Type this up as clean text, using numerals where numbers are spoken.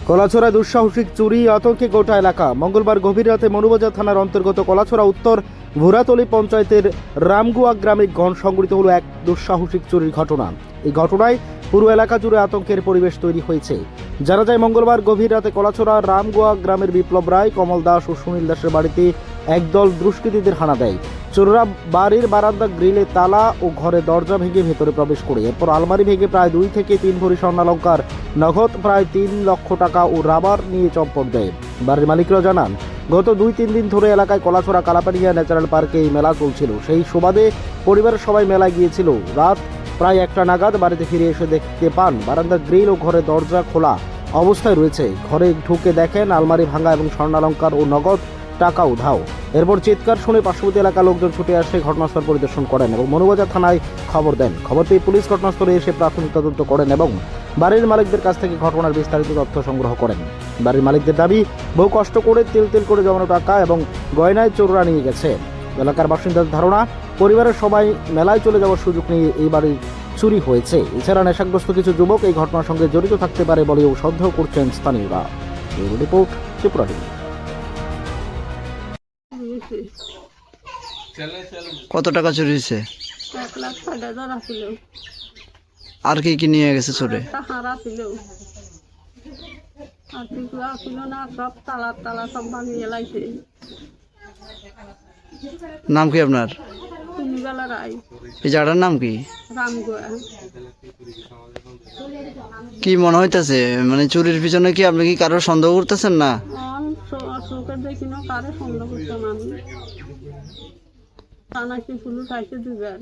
কলাছড়া দুঃসাহসিক চুরি আতঙ্কে গোটা এলাকা। মঙ্গলবার গভীর রাতে মনুবাজার থানার অন্তর্গত কলাছড়া উত্তর ভুরাতলি পঞ্চায়েতের রামগুয়া গ্রামে সংঘটিত হলো এক দুঃসাহসিক চুরির ঘটনা। এই ঘটনায় পুরো এলাকা জুড়ে আতঙ্কের পরিবেশ তৈরি হয়েছে। জানা যায়, মঙ্গলবার গভীর রাতে কলাছড়া রামগুয়া গ্রামের বিপ্লব রায়, কমল দাস ও সুনীল দাসের বাড়িতে একদল দুষ্কৃতীদের হানা দেয়। চোররা বাড়ির বারান্দা গ্রিলে তালা ও ঘরে দরজা ভেঙে ভেতরে প্রবেশ করে এরপর আলমারি ভেঙে প্রায় 2 থেকে 3 ভরি স্বর্ণালংকার, নগদ প্রায় 3 লক্ষ টাকা ও রাবার নিয়ে চম্পট দেয়। বাড়ির মালিকরা জানান, গত 2-3 দিন ধরে এলাকায় কলাছড়া কালাপানিয়া ন্যাচারাল পার্কে এই মেলা চলছিল। সেই সুবাদে পরিবারের সবাই মেলায় গিয়েছিল। রাত প্রায় 1টা নাগাদ বাড়িতে ফিরে এসে দেখতে পান বারান্দার গ্রিল ও ঘরের দরজা খোলা অবস্থায় রয়েছে। ঘরে ঢুকে দেখেন আলমারি ভাঙা এবং স্বর্ণালংকার ও নগদ টাকা উধাও। এরপর চিৎকার শুনে পার্শ্ববর্তী এলাকার লোকজন ছুটে আসে, ঘটনাস্থল পরিদর্শন করেন এবং মনুবাজার থানায় খবর দেন। খবর পেয়ে পুলিশ ঘটনাস্থলে এসে প্রাথমিক তদন্ত করেন এবং বাড়ির মালিকদের কাছ থেকে ঘটনার বিস্তারিত তথ্য সংগ্রহ করেন। বাড়ির মালিকদের দাবি, বহু কষ্ট করে তেল করে জমানো টাকা এবং গয়নায় চোররা নিয়ে গেছে। এলাকার বাসিন্দাদের ধারণা, পরিবারের সবাই মেলায় চলে যাওয়ার সুযোগ নিয়ে এই বাড়ির চুরি হয়েছে। এছাড়া নেশাগ্রস্ত কিছু যুবক এই ঘটনার সঙ্গে জড়িত থাকতে পারে বলেও সন্দেহ করছেন স্থানীয়রা। Bureau report, Tripura TV. কত টাকা চুরি হয়েছে? 1,60,000 আছিল। আর কি কি নিয়ে গেছে চোরে? হার আছিল, আর কিছু আছিল না, সব তালা সব ভাঙিয়ে লাইছে। নাম কি আপনার? তিনবেলা রায়, এই জায়গাটার নাম কি? রামগুয়া। কি মনে হইতেছে, মানে চুরির পিছনে কি আপনি কি কারোর সন্দেহ করতেছেন? না চোখে দেখি না, কারে সন্দেহ করতাম আমি। থানায় পুলিশ আইসে 2 বার।